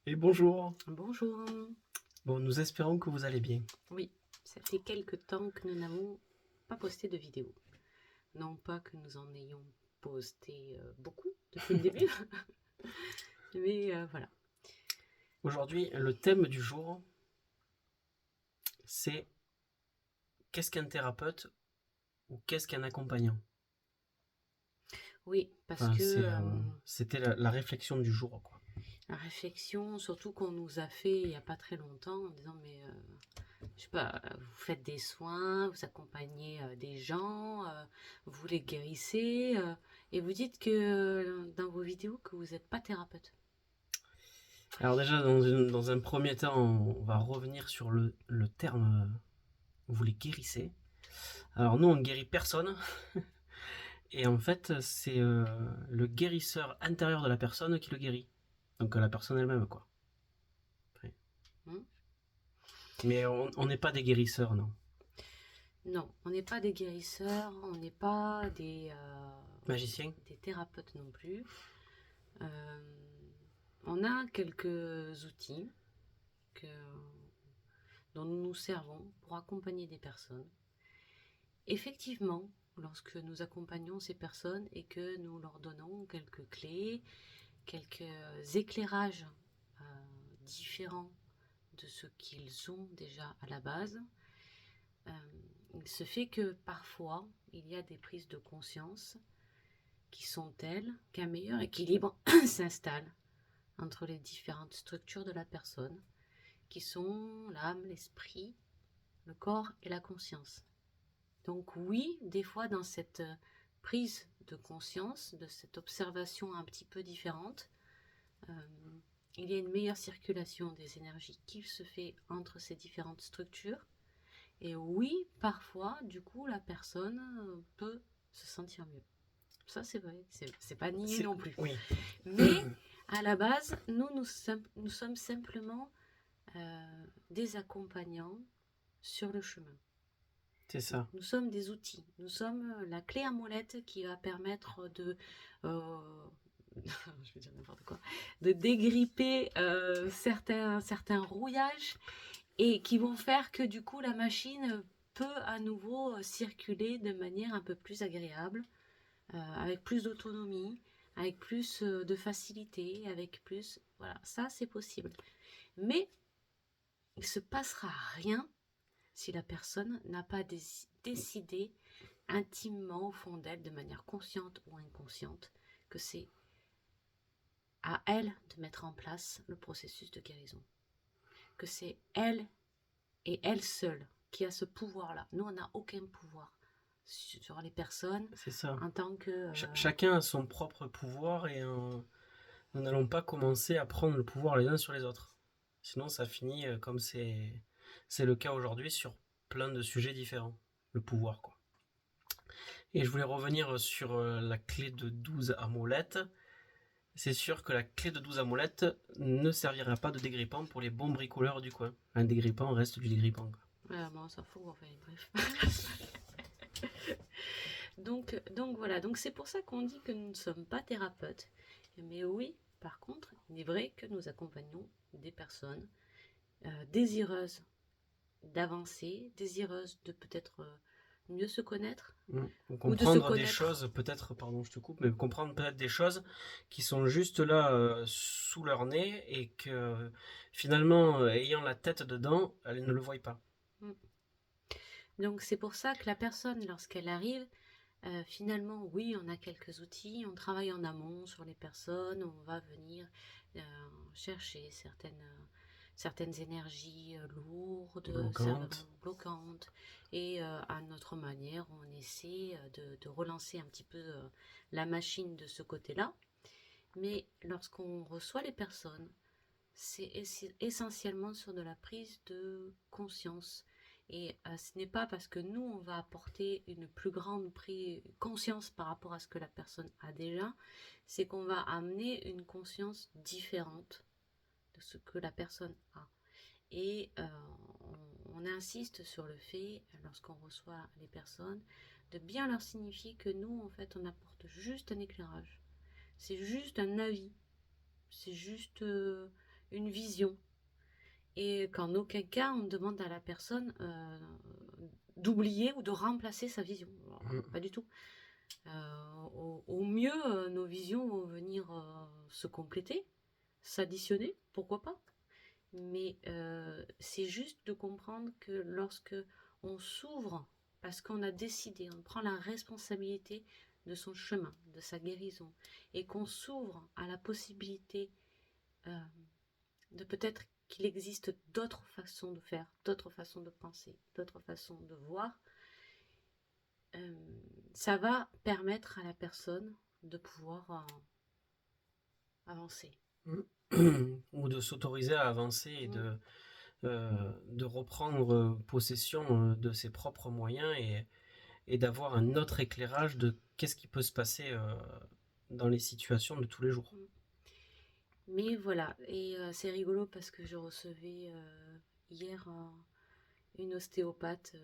Et bonjour. Bonjour. Bon, nous espérons que vous allez bien. Oui, ça fait quelque temps que nous n'avons pas posté de vidéo. Non pas que nous en ayons posté beaucoup depuis le début, mais voilà. Aujourd'hui, le thème du jour, c'est qu'est-ce qu'un thérapeute ou qu'est-ce qu'un accompagnant. Oui, parce Enfin, que c'était la réflexion du jour, quoi. la réflexion, surtout qu'on nous a fait il n'y a pas très longtemps, en disant mais je sais pas, vous faites des soins, vous accompagnez des gens, vous les guérissez, et vous dites que dans vos vidéos que vous n'êtes pas thérapeute. Alors déjà, dans un premier temps, on va revenir sur le terme vous les guérissez. Alors nous, on ne guérit personne. Et en fait, c'est le guérisseur intérieur de la personne qui le guérit. Donc la personne elle-même, quoi. Après. Hmm. Mais on n'est pas des guérisseurs, non. Non, on n'est pas des guérisseurs, on n'est pas Magicien. des thérapeutes non plus. Euh, on a quelques outils que, dont nous nous servons pour accompagner des personnes. Effectivement, lorsque nous accompagnons ces personnes et que nous leur donnons quelques clés, quelques éclairages euh, différents de ce qu'ils ont déjà à la base, euh, il se fait que parfois il y a des prises de conscience qui sont telles qu'un meilleur équilibre s'installe entre les différentes structures de la personne, qui sont l'âme, l'esprit, le corps et la conscience. Donc oui, des fois dans cette prise de conscience, de cette observation un petit peu différente, euh, il y a une meilleure circulation des énergies qui se fait entre ces différentes structures. Et oui, parfois, du coup, la personne peut se sentir mieux. Ça, c'est vrai, c'est pas nié non plus. Oui. Mais à la base, nous sommes simplement des accompagnants sur le chemin. C'est ça. Nous sommes des outils. Nous sommes la clé à molette qui va permettre de je vais dire n'importe quoi, de dégripper certains rouillages et qui vont faire que du coup la machine peut à nouveau circuler de manière un peu plus agréable, avec plus d'autonomie, avec plus de facilité, avec plus... Voilà, ça c'est possible. Mais il ne se passera rien si la personne n'a pas décidé intimement au fond d'elle, de manière consciente ou inconsciente, que c'est à elle de mettre en place le processus de guérison. Que c'est elle et elle seule qui a ce pouvoir-là. Nous, on n'a aucun pouvoir sur les personnes C'est ça. en tant que... Chacun a son propre pouvoir et nous n'allons pas commencer à prendre le pouvoir les uns sur les autres. Sinon, ça finit comme c'est le cas aujourd'hui sur plein de sujets différents. Le pouvoir, quoi. Et je voulais revenir sur la clé de 12 amolettes. C'est sûr que la clé de 12 amolettes ne servira pas de dégrippant pour les bons bricoleurs du coin. Un dégrippant reste du dégrippant, quoi. bon, on s'en fout, enfin, bref. donc voilà, donc c'est pour ça qu'on dit que nous ne sommes pas thérapeutes. Mais oui, par contre, il est vrai que nous accompagnons des personnes désireuses d'avancer, désireuses de peut-être mieux se connaître ou de se Comprendre des connaître. choses, peut-être, pardon, je te coupe, mais comprendre peut-être des choses qui sont juste là sous leur nez et que finalement, ayant la tête dedans, elles ne le voient pas. Mm. Donc c'est pour ça que la personne, lorsqu'elle arrive, finalement, oui, on a quelques outils, on travaille en amont sur les personnes, on va venir euh, chercher certaines énergies lourdes, Bloquante. bloquantes, et à notre manière, on essaie de relancer un petit peu la machine de ce côté-là. Mais lorsqu'on reçoit les personnes, c'est essentiellement sur de la prise de conscience. Et ce n'est pas parce que nous, on va apporter une plus grande conscience par rapport à ce que la personne a déjà, c'est qu'on va amener une conscience différente de ce que la personne a. Et on insiste sur le fait, lorsqu'on reçoit les personnes, de bien leur signifier que nous, en fait, on apporte juste un éclairage. C'est juste un avis. C'est juste une vision. Et qu'en aucun cas, on demande à la personne d'oublier ou de remplacer sa vision. Alors, pas du tout. Au mieux, nos visions vont venir se compléter, s'additionner, pourquoi pas. Mais c'est juste de comprendre que lorsque on s'ouvre, parce qu'on a décidé, on prend la responsabilité de son chemin, de sa guérison, et qu'on s'ouvre à la possibilité de peut-être qu'il existe d'autres façons de faire, d'autres façons de penser, d'autres façons de voir, ça va permettre à la personne de pouvoir avancer. Ou de s'autoriser à avancer et de reprendre possession de ses propres moyens et d'avoir un autre éclairage de qu'est-ce qui peut se passer dans les situations de tous les jours. Mais voilà, et c'est rigolo parce que je recevais hier une ostéopathe,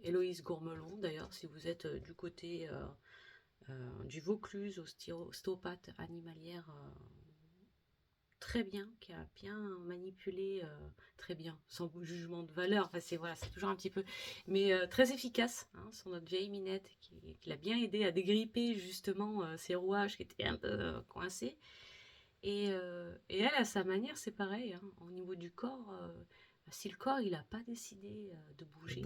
Héloïse Gourmelon d'ailleurs, si vous êtes du côté du Vaucluse, ostéopathe animalière très bien, qui a bien manipulé, très bien, sans jugement de valeur, enfin c'est toujours un petit peu, mais très efficace, hein, sur notre vieille Minette, qui l'a bien aidé à dégripper justement ses rouages qui étaient un peu coincés. Et elle, à sa manière, c'est pareil, hein, au niveau du corps, si le corps il n'a pas décidé de bouger,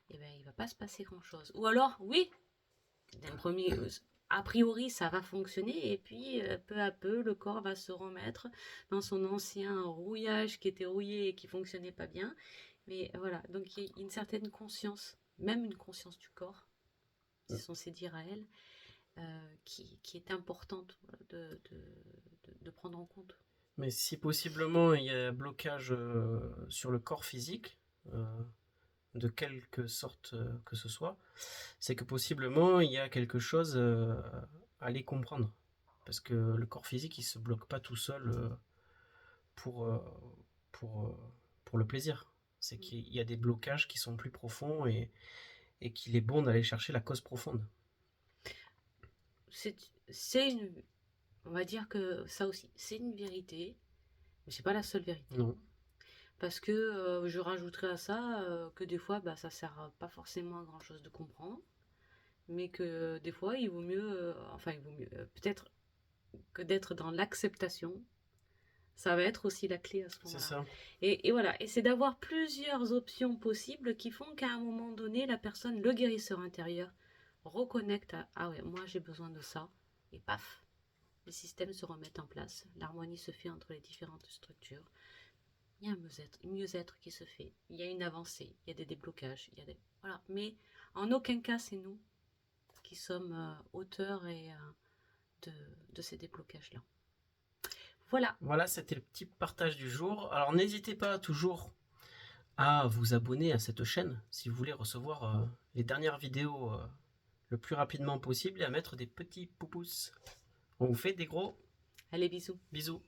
et ben, il va pas se passer grand-chose. Ou alors, oui, d'un premier, a priori, ça va fonctionner, et puis peu à peu, le corps va se remettre dans son ancien rouillage qui était rouillé et qui fonctionnait pas bien. Mais voilà, donc il y a une certaine conscience, même une conscience du corps, c'est censé dire à elle, qui est importante de prendre en compte. Mais si possiblement il y a un blocage sur le corps physique, de quelque sorte que ce soit, c'est que possiblement il y a quelque chose à aller comprendre. Parce que le corps physique il se bloque pas tout seul pour, pour, pour le plaisir. C'est qu'il y a des blocages qui sont plus profonds et qu'il est bon d'aller chercher la cause profonde. On va dire que ça aussi, c'est une vérité, mais c'est pas la seule vérité. Non. Parce que je rajouterais à ça que des fois, ça sert pas forcément à grand chose de comprendre, mais que des fois, il vaut mieux, peut-être que d'être dans l'acceptation. Ça va être aussi la clé à ce moment-là. C'est ça. Et voilà, et c'est d'avoir plusieurs options possibles qui font qu'à un moment donné, la personne, le guérisseur intérieur, reconnecte à ah ouais, moi j'ai besoin de ça, et paf, les systèmes se remettent en place, l'harmonie se fait entre les différentes structures, il y a un mieux-être qui se fait, il y a une avancée, il y a des déblocages, voilà. Mais en aucun cas c'est nous qui sommes auteurs de ces déblocages-là. Voilà, c'était le petit partage du jour. Alors n'hésitez pas toujours à vous abonner à cette chaîne si vous voulez recevoir les dernières vidéos le plus rapidement possible et à mettre des petits pouces. On vous fait des gros allez, bisous. Bisous.